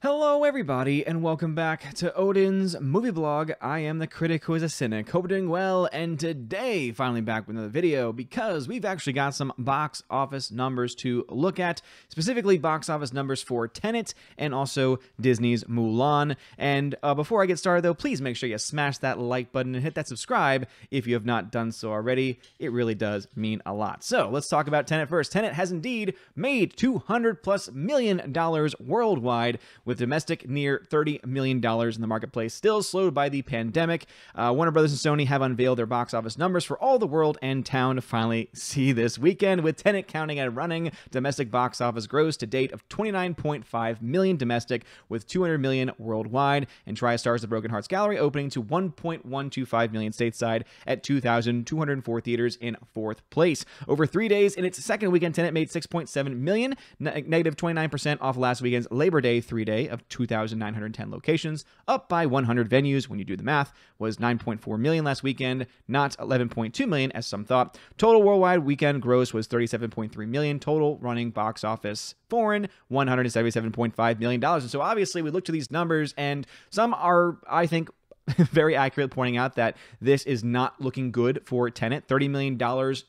Hello everybody, and welcome back to Odin's Movie Blog. I am the critic who is a cynic. Hope you're doing well, and today, finally back with another video, because we've actually got some box office numbers to look at, specifically box office numbers for Tenet and also Disney's Mulan. And before I get started though, please make sure you smash that like button and hit that subscribe if you have not done so already. It really does mean a lot. So let's talk about Tenet first. Tenet has indeed made $200+ million worldwide, with domestic near $30 million in the marketplace, still slowed by the pandemic. Warner Brothers and Sony have unveiled their box office numbers for all the world and town to finally see this weekend, with Tenet counting at a running domestic box office gross to date of $29.5 million domestic, with $200 million worldwide, and TriStar's The Broken Hearts Gallery opening to $1.125 million stateside at 2,204 theaters in fourth place. Over 3 days in its second weekend, Tenet made $6.7 million, negative 29% off last weekend's Labor Day 3-day of 2,910 locations, up by 100 venues. When you do the math, was $9.4 million last weekend, not $11.2 million as some thought. Total worldwide weekend gross was $37.3 million. Total running box office foreign, $177.5 million. And so obviously we look to these numbers, and some are, I think, very accurate, pointing out that this is not looking good for Tenet. $30 million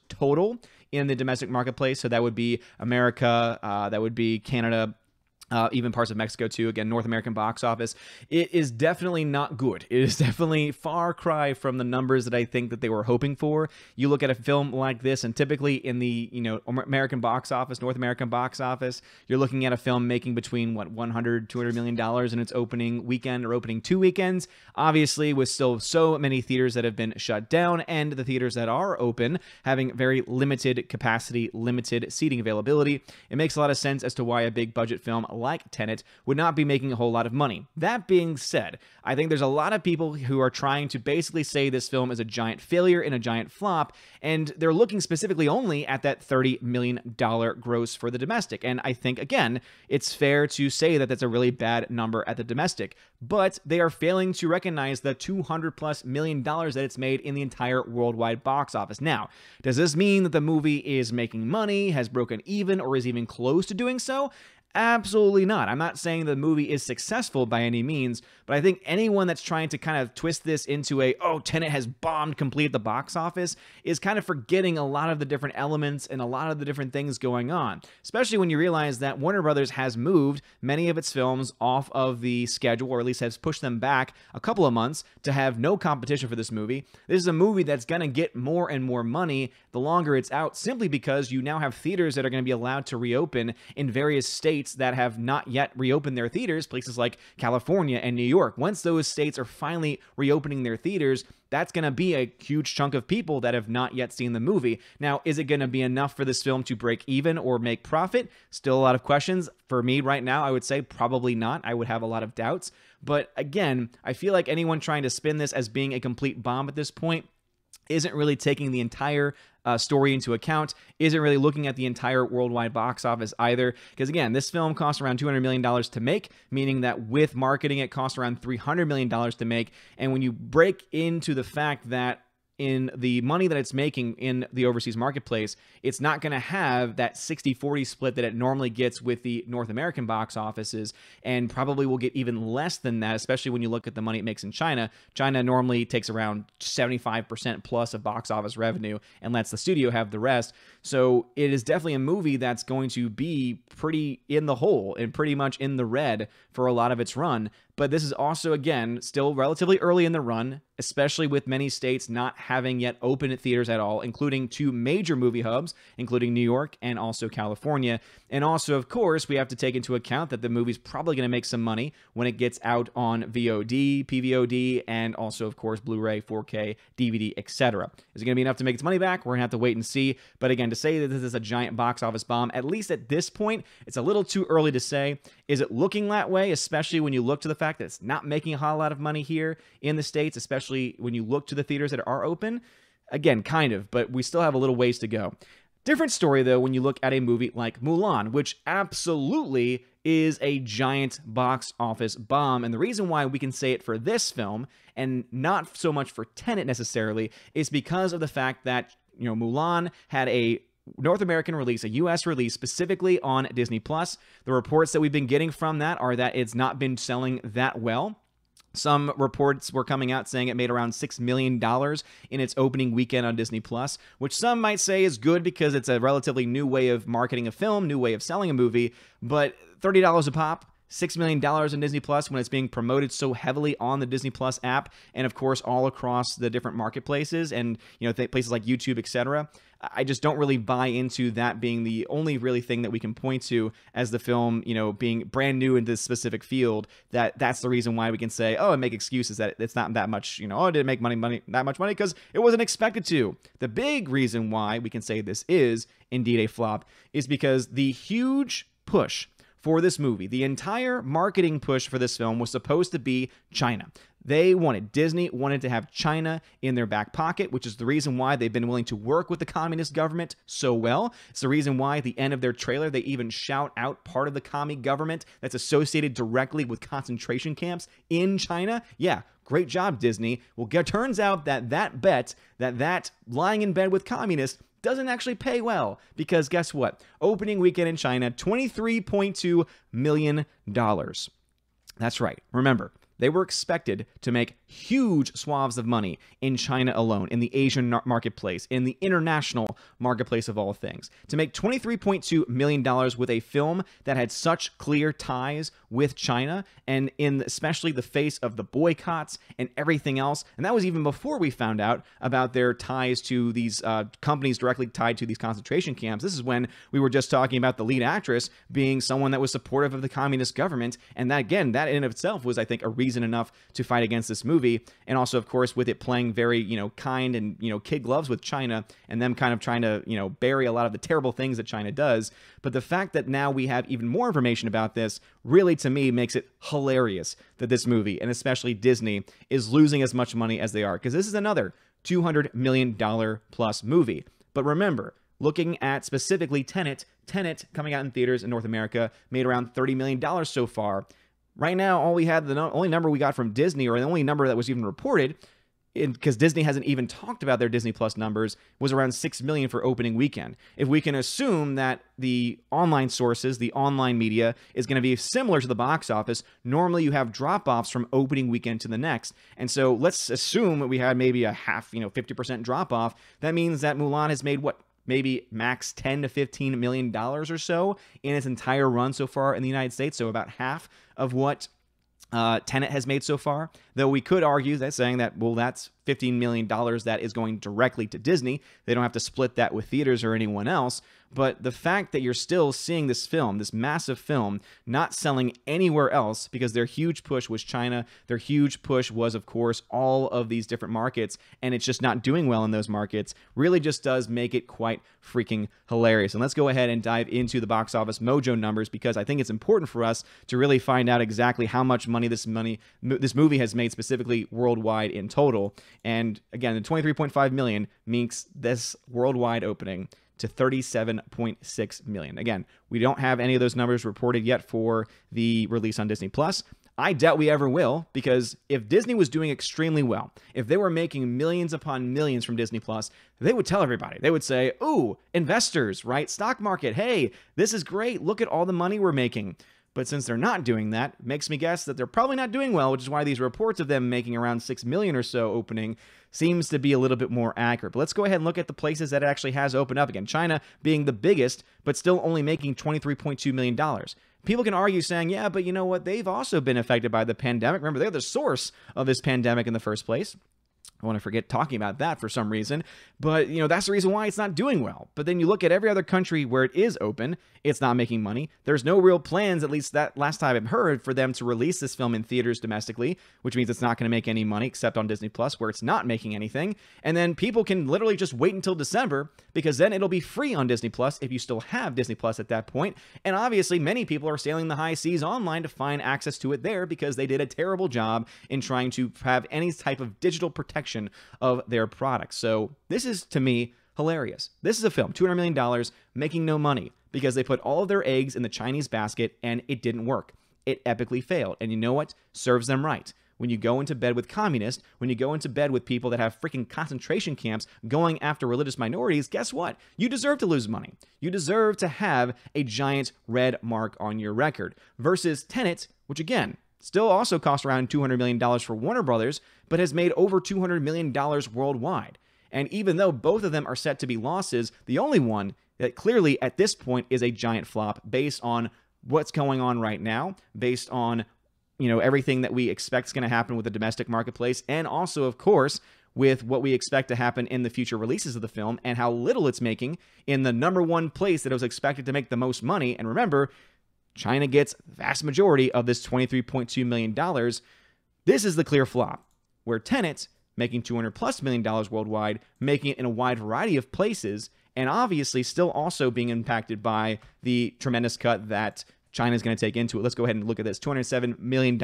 total in the domestic marketplace. So that would be America, that would be Canada, even parts of Mexico too. Again, North American box office. It is definitely not good. It is definitely far cry from the numbers that I think that they were hoping for. You look at a film like this, and typically in the American box office, North American box office, you're looking at a film making between $100-200 million in its opening weekend or opening 2 weekends. Obviously, with still so many theaters that have been shut down, and the theaters that are open having very limited capacity, limited seating availability, it makes a lot of sense as to why a big budget film like Tenet would not be making a whole lot of money. That being said, I think there's a lot of people who are trying to basically say this film is a giant failure and a giant flop, and they're looking specifically only at that $30 million gross for the domestic. And I think, again, it's fair to say that that's a really bad number at the domestic, but they are failing to recognize the $200+ million that it's made in the entire worldwide box office. Now, does this mean that the movie is making money, has broken even, or is even close to doing so? Absolutely not. I'm not saying the movie is successful by any means, but I think anyone that's trying to kind of twist this into Tenet has bombed completely at the box office is kind of forgetting a lot of the different elements and a lot of the different things going on, especially when you realize that Warner Brothers has moved many of its films off of the schedule, or at least has pushed them back a couple of months to have no competition for this movie. This is a movie that's going to get more and more money the longer it's out, simply because you now have theaters that are going to be allowed to reopen in various states that have not yet reopened their theaters, places like California and New York. Once those states are finally reopening their theaters, that's going to be a huge chunk of people that have not yet seen the movie. Now, is it going to be enough for this film to break even or make profit? Still a lot of questions. For me right now, I would say probably not. I would have a lot of doubts. But again, I feel like anyone trying to spin this as being a complete bomb at this point isn't really taking the entire story into account, isn't really looking at the entire worldwide box office either. Because again, this film cost around $200 million to make, meaning that with marketing, it cost around $300 million to make. And when you break into the fact that in the money that it's making in the overseas marketplace, it's not going to have that 60-40 split that it normally gets with the North American box offices, and probably will get even less than that, especially when you look at the money it makes in China. China normally takes around 75% plus of box office revenue and lets the studio have the rest. So it is definitely a movie that's going to be pretty in the hole and pretty much in the red for a lot of its run. But this is also, again, still relatively early in the run, especially with many states not having yet opened theaters at all, including 2 major movie hubs, including New York and also California. And also, of course, we have to take into account that the movie's probably going to make some money when it gets out on VOD, PVOD, and also, of course, Blu-ray, 4K, DVD, etc. Is it going to be enough to make its money back? We're going to have to wait and see. But again, to say that this is a giant box office bomb, at least at this point, it's a little too early to say. Is it looking that way, especially when you look to the fact that it's not making a whole lot of money here in the States, especially when you look to the theaters that are open? Again, kind of, but we still have a little ways to go. Different story, though, when you look at a movie like Mulan, which absolutely is a giant box office bomb. And the reason why we can say it for this film and not so much for Tenet necessarily is because of the fact that, Mulan had a North American release, a US release specifically on Disney Plus. The reports that we've been getting from that are that it's not been selling that well. Some reports were coming out saying it made around $6 million in its opening weekend on Disney Plus, which some might say is good because it's a relatively new way of marketing a film, new way of selling a movie, but $30 a pop, $6 million in Disney Plus when it's being promoted so heavily on the Disney Plus app and of course all across the different marketplaces and places like YouTube, etc. I just don't really buy into that being the only really thing that we can point to as the film, being brand new in this specific field. That's the reason why we can say, and make excuses that it's not that much, it didn't make that much money because it wasn't expected to. The big reason why we can say this is indeed a flop is because the huge push for this movie, the entire marketing push for this film was supposed to be China. Disney wanted to have China in their back pocket, which is the reason why they've been willing to work with the communist government so well. It's the reason why at the end of their trailer, they even shout out part of the commie government that's associated directly with concentration camps in China. Yeah, great job, Disney. Well, it turns out that bet, that lying in bed with communists, doesn't actually pay well because guess what? Opening weekend in China, $23.2 million. That's right. Remember, they were expected to make huge swaths of money in China alone, in the Asian marketplace, in the international marketplace of all things. To make $23.2 million with a film that had such clear ties with China, and in especially the face of the boycotts and everything else, and that was even before we found out about their ties to these companies directly tied to these concentration camps. This is when we were just talking about the lead actress being someone that was supportive of the communist government, and that, again, that in and of itself was, I think, a reason enough to fight against this movie. And also, of course, with it playing very, kind and, kid gloves with China and them kind of trying to, bury a lot of the terrible things that China does. But the fact that now we have even more information about this really, to me, makes it hilarious that this movie, and especially Disney, is losing as much money as they are, because this is another $200 million plus movie. But remember, looking at specifically Tenet coming out in theaters in North America made around $30 million so far. Right now, the only number we got from Disney, or the only number that was even reported, because Disney hasn't even talked about their Disney Plus numbers, was around $6 million for opening weekend. If we can assume that the online sources, the online media, is going to be similar to the box office, normally you have drop-offs from opening weekend to the next. And so let's assume that we had maybe a half, 50% drop-off. That means that Mulan has made what? Maybe max $10 to $15 million or so in its entire run so far in the United States, so about half of what Tenet has made so far. Though we could argue that saying that, well, that's $15 million that is going directly to Disney. They don't have to split that with theaters or anyone else. But the fact that you're still seeing this film, this massive film, not selling anywhere else because their huge push was China, their huge push was, of course, all of these different markets, and it's just not doing well in those markets, really just does make it quite freaking hilarious. And let's go ahead and dive into the box office mojo numbers, because I think it's important for us to really find out exactly how much money this movie has made specifically worldwide in total. And again, the $23.5 million makes this worldwide opening to $37.6 million. Again, we don't have any of those numbers reported yet for the release on Disney Plus. I doubt we ever will, because if Disney was doing extremely well, if they were making millions upon millions from Disney Plus, they would tell everybody. They would say, ooh, investors, right? Stock market, hey, this is great. Look at all the money we're making. But since they're not doing that, it makes me guess that they're probably not doing well, which is why these reports of them making around $6 million or so opening seems to be a little bit more accurate. But let's go ahead and look at the places that it actually has opened up. Again, China being the biggest, but still only making $23.2 million. People can argue saying, yeah, but you know what? They've also been affected by the pandemic. Remember, they're the source of this pandemic in the first place. I want to forget talking about that for some reason, but that's the reason why it's not doing well. But then you look at every other country where it is open, it's not making money. There's no real plans, at least that last time I've heard, for them to release this film in theaters domestically, which means it's not going to make any money except on Disney Plus, where it's not making anything. And then people can literally just wait until December, because then it'll be free on Disney Plus if you still have Disney Plus at that point. And obviously, many people are sailing the high seas online to find access to it there, because they did a terrible job in trying to have any type of digital protection of their products. So this is, to me, hilarious. This is a film, $200 million, making no money, because they put all of their eggs in the Chinese basket and it didn't work. It epically failed. And you know what? Serves them right. when you go into bed with communists, when you go into bed with people that have freaking concentration camps going after religious minorities, guess what? You deserve to lose money. You deserve to have a giant red mark on your record. Versus Tenet, which again, still also cost around $200 million for Warner Brothers, but has made over $200 million worldwide. And even though both of them are set to be losses, the only one that clearly at this point is a giant flop based on what's going on right now, based on everything that we expect is going to happen with the domestic marketplace, and also, of course, with what we expect to happen in the future releases of the film and how little it's making in the #1 place that it was expected to make the most money. And remember, China gets the vast majority of this $23.2 million. This is the clear flop, where Tenet, making $200+ million worldwide, making it in a wide variety of places, and obviously still also being impacted by the tremendous cut that China is going to take into it. Let's go ahead and look at this. $207 million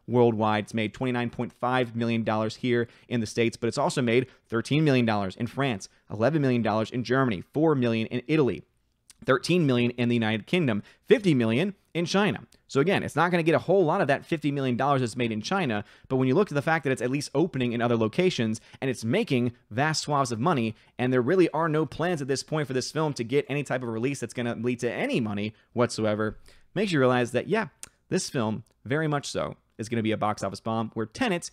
worldwide. It's made $29.5 million here in the States, but it's also made $13 million in France, $11 million in Germany, $4 million in Italy, $13 million in the United Kingdom, $50 million in China. So again, it's not going to get a whole lot of that $50 million that's made in China, but when you look at the fact that it's at least opening in other locations and it's making vast swaths of money, and there really are no plans at this point for this film to get any type of release that's going to lead to any money whatsoever, makes you realize that, yeah, this film, very much so, is going to be a box office bomb, where Tenet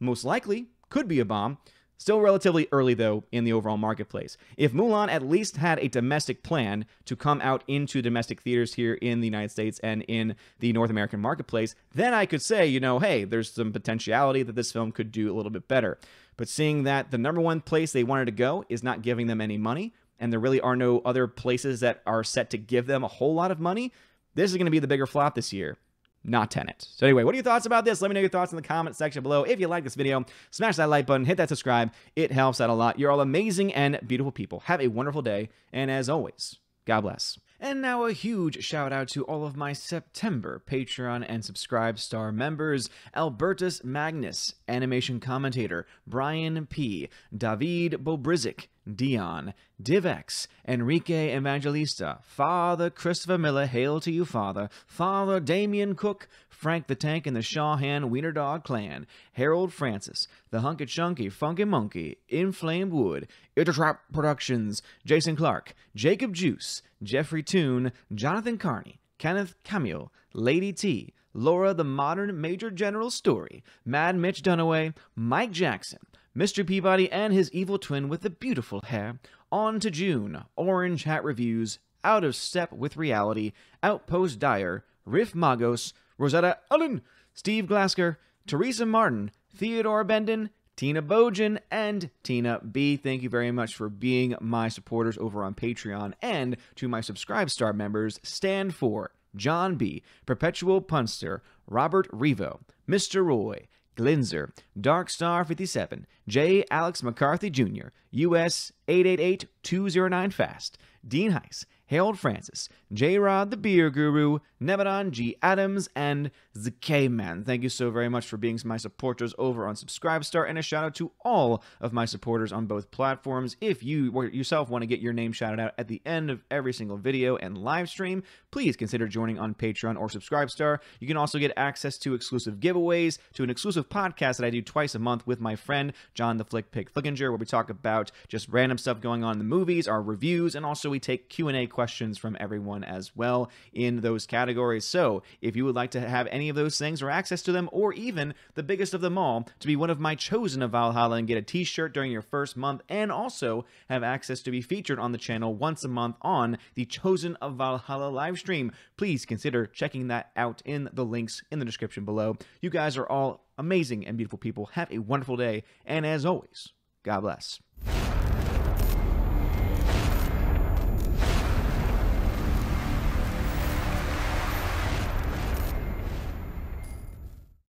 most likely could be a bomb. Still relatively early, though, in the overall marketplace. If Mulan at least had a domestic plan to come out into domestic theaters here in the United States and in the North American marketplace, then I could say, hey, there's some potentiality that this film could do a little bit better. But seeing that the #1 place they wanted to go is not giving them any money, and there really are no other places that are set to give them a whole lot of money, this is going to be the bigger flop this year, not Tenet. So anyway, what are your thoughts about this? Let me know your thoughts in the comment section below. If you like this video, smash that like button, hit that subscribe. It helps out a lot. You're all amazing and beautiful people. Have a wonderful day, and as always, God bless. And now a huge shout out to all of my September Patreon and Subscribe Star members: Albertus Magnus, Animation Commentator, Brian P., David Bobrizik, Dion, DivX, Enrique Evangelista, Father Christopher Miller, hail to you, Father, Father Damian Cook, Frank the Tank and the Shawhan Wiener Dog Clan, Harold Francis, The Hunky Chunky Funky Monkey, Inflamed Wood, Intertrap Productions, Jason Clark, Jacob Juice, Jeffrey Toon, Jonathan Carney, Kenneth Camille, Lady T, Laura the Modern Major General Story, Mad Mitch Dunaway, Mike Jackson, Mr. Peabody and his evil twin with the beautiful hair, On to June, Orange Hat Reviews, Out of Step with Reality, Outpost Dyer, Riff Magos, Rosetta Ullen, Steve Glasker, Teresa Martin, Theodore Bendon, Tina Bojan, and Tina B. Thank you very much for being my supporters over on Patreon. And to my Subscribe Star members, stand for John B., Perpetual Punster, Robert Revo, Mr. Roy, Glinzer, Darkstar 57, J. Alex McCarthy Jr., US 888209 Fast, Dean Heiss, Harold Francis, J-Rod the Beer Guru, Nebadon G. Adams, and the K-Man. Thank you so very much for being my supporters over on Subscribestar, and a shout out to all of my supporters on both platforms. If you yourself want to get your name shouted out at the end of every single video and live stream, please consider joining on Patreon or Subscribestar. You can also get access to exclusive giveaways, to an exclusive podcast that I do twice a month with my friend John the Flick Pig Flickinger, where we talk about just random stuff going on in the movies, our reviews, and also we take Q&A questions from everyone as well in those categories. So if you would like to have any of those things or access to them, or even the biggest of them all, to be one of my chosen of Valhalla and get a t-shirt during your first month, and also have access to be featured on the channel once a month on the Chosen of Valhalla live stream, please consider checking that out in the links in the description below. You guys are all amazing and beautiful people. Have a wonderful day, and as always, God bless.